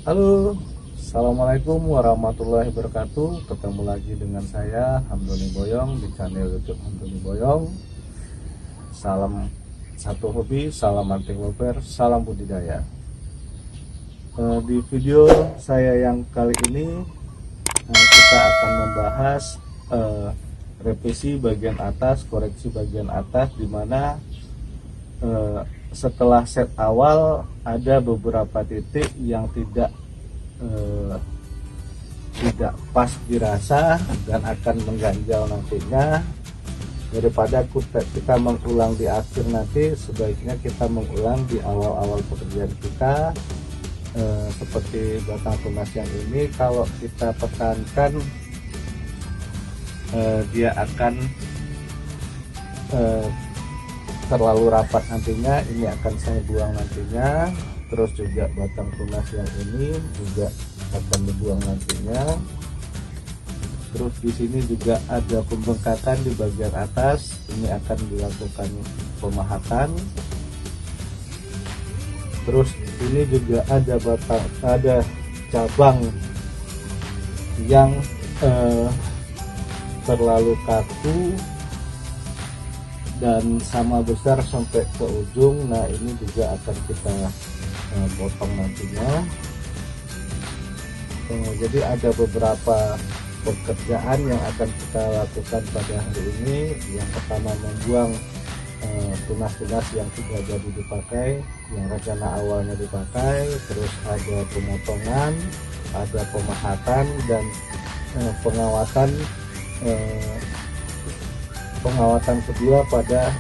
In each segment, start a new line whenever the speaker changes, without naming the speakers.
Halo, Assalamualaikum warahmatullahi wabarakatuh. Ketemu lagi dengan saya Hamdoni Boyong di channel YouTube Hamdoni Boyong. Salam satu hobi, salam anti lover, salam budidaya. Di video saya yang kali ini kita akan membahas revisi bagian atas, koreksi bagian atas, dimana setelah set awal ada beberapa titik yang tidak pas dirasa dan akan mengganjal nantinya. Daripada kita mengulang di akhir, nanti sebaiknya kita mengulang di awal-awal pekerjaan kita. Seperti batang tunas yang ini, kalau kita pertahankan dia akan terlalu rapat nantinya. Ini akan saya buang nantinya. Terus juga batang tunas yang ini juga akan dibuang nantinya. Terus di sini juga ada pembengkakan di bagian atas, ini akan dilakukan pemahatan. Terus ini juga ada cabang yang terlalu kaku dan sama besar sampai ke ujung. Nah, ini juga akan kita potong nantinya. Jadi ada beberapa pekerjaan yang akan kita lakukan pada hari ini. Yang pertama, membuang tunas-tunas yang tidak jadi dipakai, yang rencana awalnya dipakai. Terus ada pemotongan, ada pemahatan, dan pengawatan kedua pada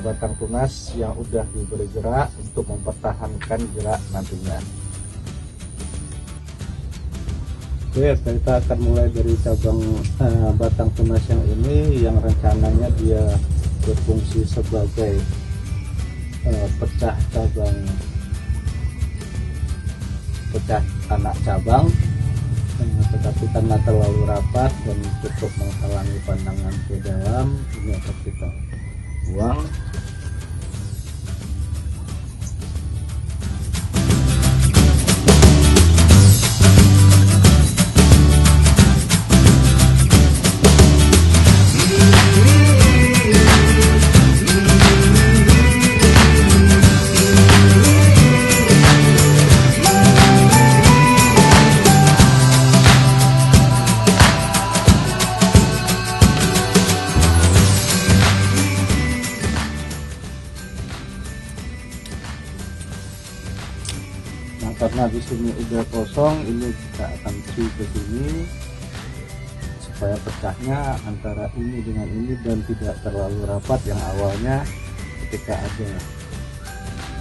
batang tunas yang udah diberi gerak untuk mempertahankan gerak nantinya. Oke, kita akan mulai dari cabang batang tunas yang ini, yang rencananya dia berfungsi sebagai pecah anak cabang, tetapi karena terlalu rapat dan cukup menghalangi pandangan ke dalam, ini akan kita buang. Karena di sini udah kosong, ini kita akan cuci ke sini supaya pecahnya antara ini dengan ini dan tidak terlalu rapat. Yang awalnya ketika ada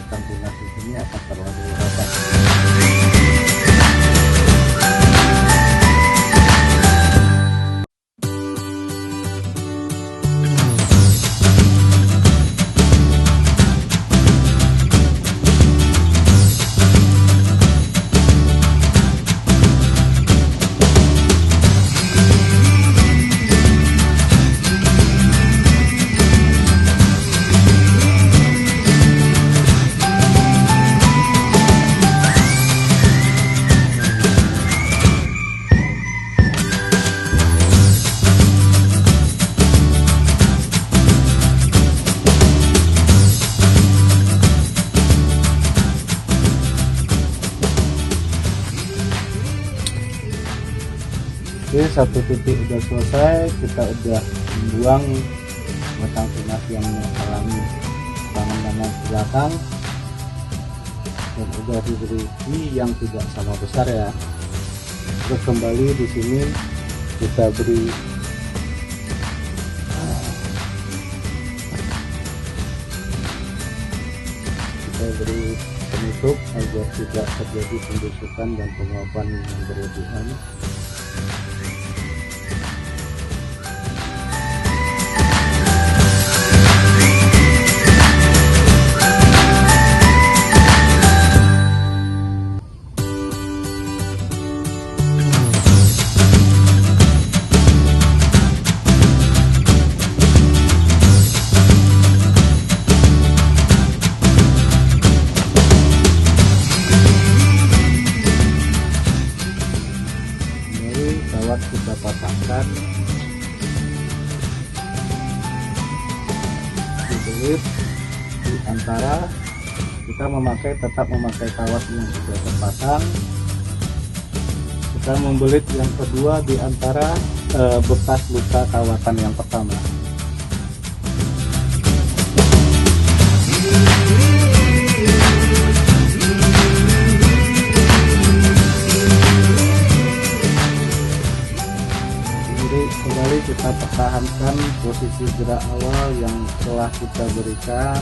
batang tunas di sini akan terlalu rapat. Oke, satu titik udah selesai, kita udah membuang batang tunas yang menghalangi tangan belakang dan udah diberi yang tidak sama besar ya. Terus kembali di sini kita beri penutup agar tidak terjadi pembusukan dan penguapan yang berlebihan. kawat kita pasangkan di belit di antara kita tetap memakai kawat yang sudah terpasang. Kita membelit yang kedua di antara bekas luka kawatan yang pertama. Jadi kembali kita pertahankan posisi gerak awal yang telah kita berikan.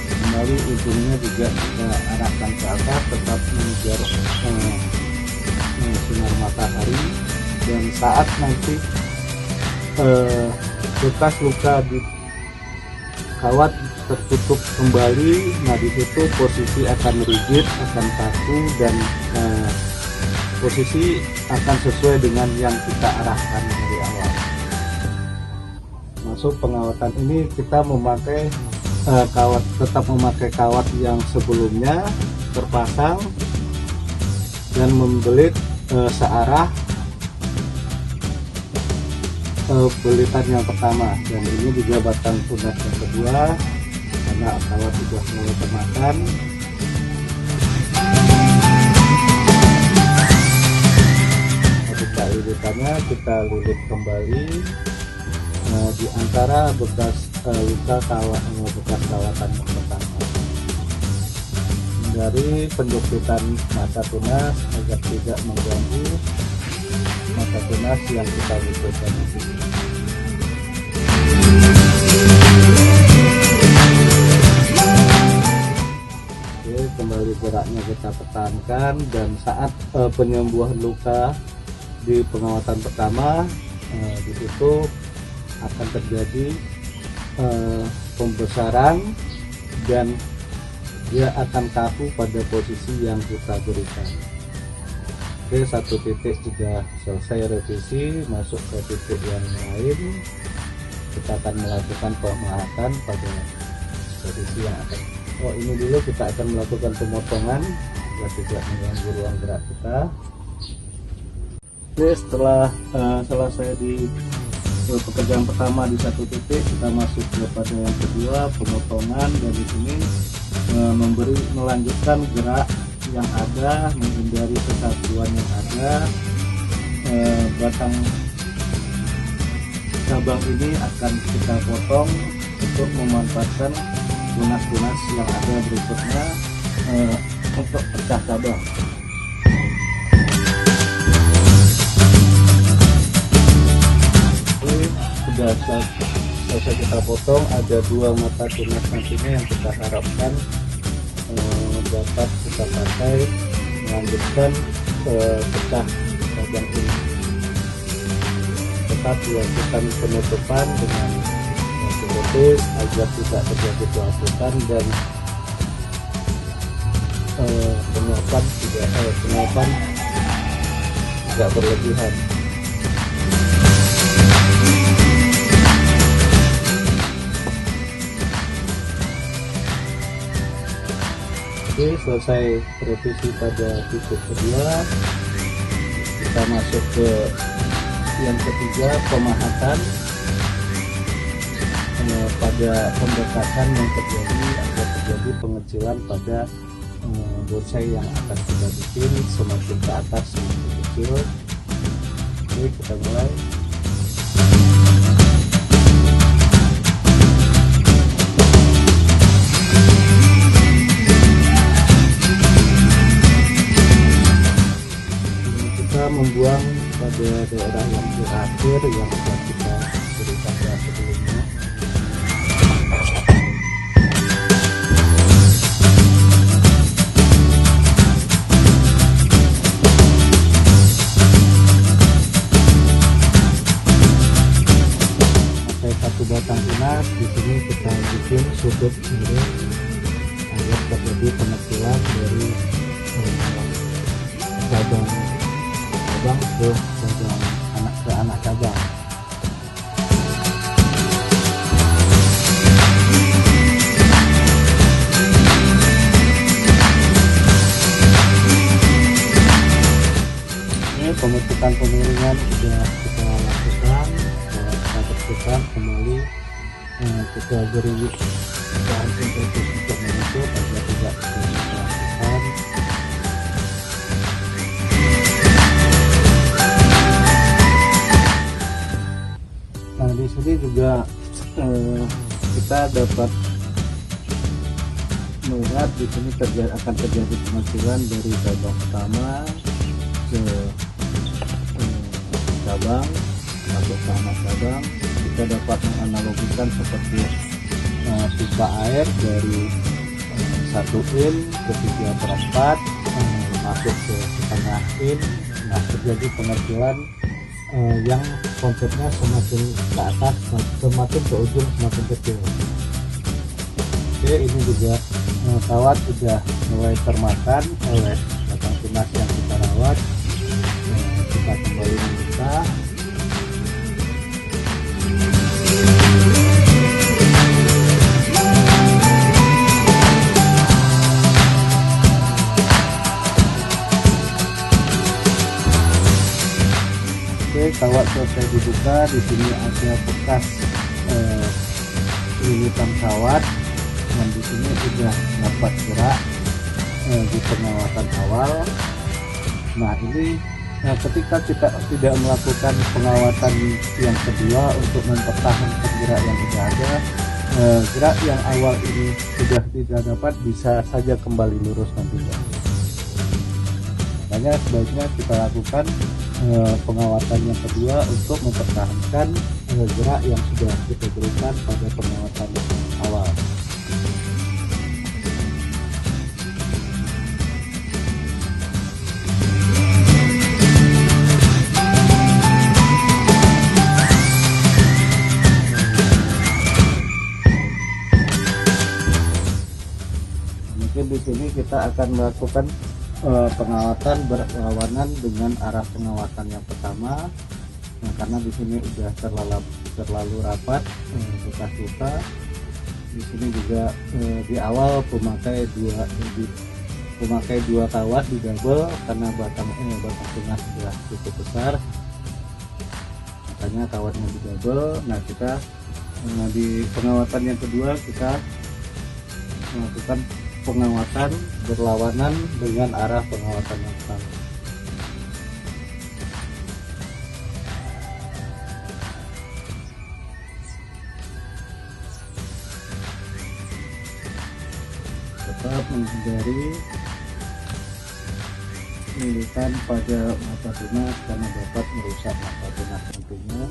Kembali ujungnya juga kita arahkan ke atas, tetap mengejar sinar matahari. Dan saat nanti bekas luka di kawat tertutup kembali, nah di situ posisi akan rigid, akan kaku, dan posisi akan sesuai dengan yang kita arahkan dari awal. Masuk pengawatan ini kita memakai tetap memakai kawat yang sebelumnya terpasang dan membelit searah belitan yang pertama, dan ini juga batang tunas yang kedua karena kawat sudah mulai termakan. Ketika lilitannya kita lilit kembali di antara bekas luka bekas kawatan yang pertama. Dari penjepitan mata tunas agar tidak mengganggu mata tunas yang kita butuhkan di sini. Oke, kembali geraknya kita pertahankan, dan saat penyembuhan luka di pengawatan pertama, di situ akan terjadi pembesaran dan dia akan kaku pada posisi yang kita berikan. Oke, satu titik sudah selesai revisi, masuk ke titik yang lain. Kita akan melakukan pemahatan pada posisi yang akan ini dulu kita akan melakukan pemotongan agar tidak mengganggu ruang gerak kita. Oke, setelah selesai di pekerjaan pertama di satu titik, kita masuk kepada yang kedua, pemotongan. Dan di sini melanjutkan gerak yang ada, menghindari kesatuan yang ada. Batang cabang ini akan kita potong untuk memanfaatkan tunas-tunas yang ada berikutnya untuk pecah cabang. Sudah selesai kita potong, ada dua mata tunas nantinya yang kita harapkan dapat kita pakai melanjutkan pecah cabang ini. Tetap dilakukan penutupan dengan otomatis agar tidak terjadi pelapukan dan penguapan tidak berlebihan. Oke, selesai revisi pada titik kedua, kita masuk ke yang ketiga, pemahatan pada pembekasan yang terjadi agar terjadi pengecilan pada bonsai yang akan kita bikin, semakin ke atas semakin kecil. Oke, kita mulai. Membuang pada daerah yang terakhir yang sudah kita berikan sebelumnya. Pakai satu batang tunas, di sini kita bikin sudut miring agar terjadi pengecilan dari cabang ke anak cabang.
Ini pembentukan pemiringan sudah kita lakukan, kita bersihkan kembali, kita beri bahan sintetis untuk menutup agar tidak dilakukan. Nah, di sini juga kita dapat melihat di sini akan terjadi kemajuan dari cabang pertama ke cabang atau sama cabang. Kita dapat menganalogikan seperti pipa air dari 1 in ke 3/4 masuk ke setengah in. Nah, terjadi pengecualian yang konsepnya semakin ke atas, semakin ke ujung semakin kecil. Oke, ini juga kawat sudah mulai termakan oleh batang tunas yang kita rawat. Kita kembali membuka. Oke, kawat selesai dibuka. Di sini ada bekas lilitan kawat, dan di sini sudah dapat gerak di pengawasan awal. Nah, ini ketika kita tidak melakukan pengawatan yang kedua untuk mempertahankan gerak yang sudah ada, gerak yang awal ini sudah tidak dapat, bisa saja kembali lurus nantinya. Makanya sebaiknya kita lakukan pengawatan yang kedua untuk mempertahankan gerak yang sudah kita berikan pada pengawatan awal. Mungkin di sini kita akan melakukan pengawatan berlawanan dengan arah pengawatan yang pertama. Nah, karena di sini sudah terlalu rapat bekas luka. Di sini juga di awal pemakai dua kawat di double karena batang tunas sudah cukup besar, makanya kawatnya di double. Nah, kita di pengawatan yang kedua kita melakukan pengawatan berlawanan dengan arah pengawatan yang pertama. Tetap menghindari lilitan pada mata tunas karena dapat merusak mata tunas nantinya.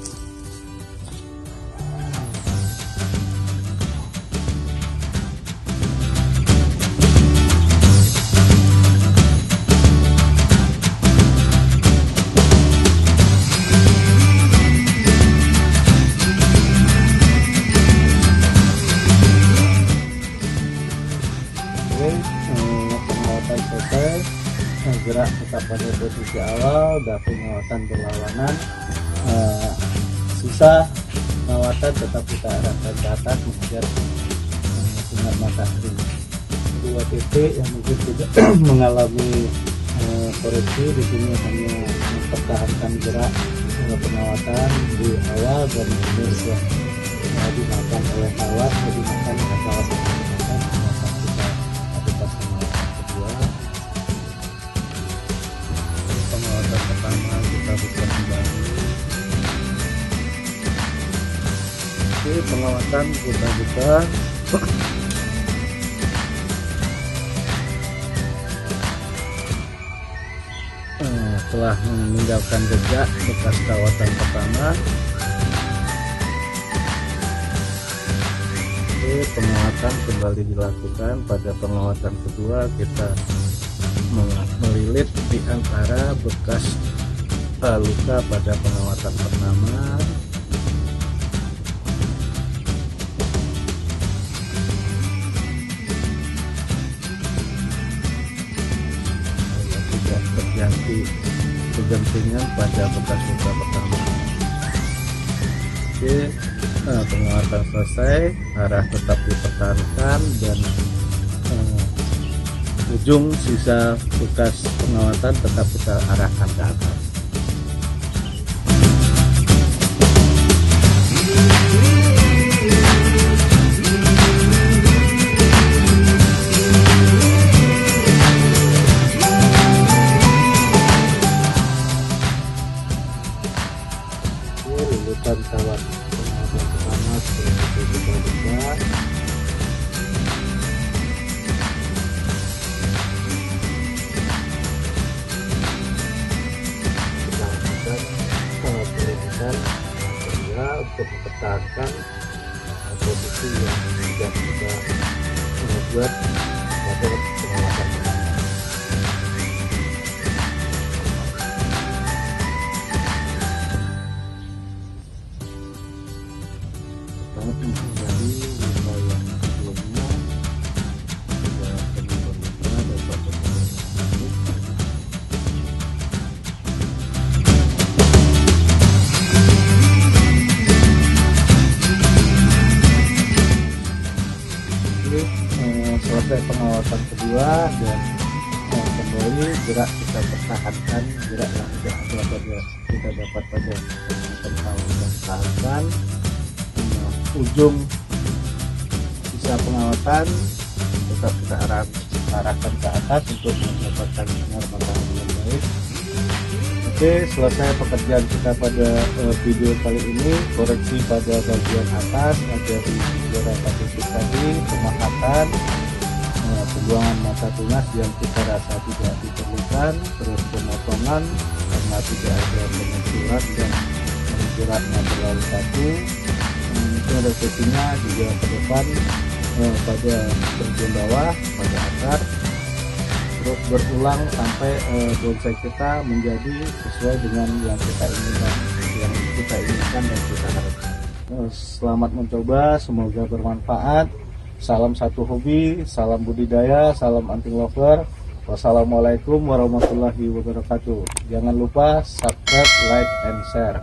Pengawatan selesai, gerak tetap pada posisi awal, dan pengawatan berlawanan. Sisa pengawatan tetap kita arahkan ke atas mengejar sinar matahari. Dua titik yang mungkin tidak mengalami koreksi di sini hanya mempertahankan gerak pengawatan di awal, dan ini sudah dimakan oleh kawat, dimakan oleh kawat yang dimakan. Pengawatan pertama kita buka kembali. Oke, pengawatan kita buka. Setelah meninggalkan jejak bekas kawatan pertama, pengawatan kembali dilakukan. Pada pengawatan kedua kita melilit di antara bekas luka pada pengawatan pertama. Tidak terjadi kegentingan pada bekas luka pertama. Oke, pengawatan selesai, arah tetap dipertahankan, dan ujung sisa bekas pengawatan tetap kita arahkan ke atas. lanjutkan tahap pengawasan pertama seperti kita buka. Kita lakukan penyelidikan kedua untuk mempertahankan posisi yang sudah kita buat pada pengawasan pertama. Dari wilayah sebelumnya sudah terlibat dapat selesai pengawasan kedua dan kembali gerak kita pertahankan, gerak yang sudah kita dapat pada pengawasan pertahankan. Ujung sisa pengawasan tetap kita arahkan ke atas untuk mendapatkan sinar matahari yang baik. Oke, selesai pekerjaan kita pada video kali ini. Koreksi pada bagian atas ada di beberapa titik tadi, pemakatan, pembuangan mata tunas yang kita rasa tidak diperlukan, terus pemotongan karena tidak ada pengukuran dan menjeratnya terlalu kaku. Revisinya juga ke depan pada bagian bawah, pada akar, terus berulang sampai bonsai kita menjadi sesuai dengan yang kita inginkan dan kita harapkan. Selamat mencoba, semoga bermanfaat. Salam satu hobi, salam budidaya, salam anting lover. Wassalamualaikum warahmatullahi wabarakatuh. Jangan lupa subscribe, like, and share.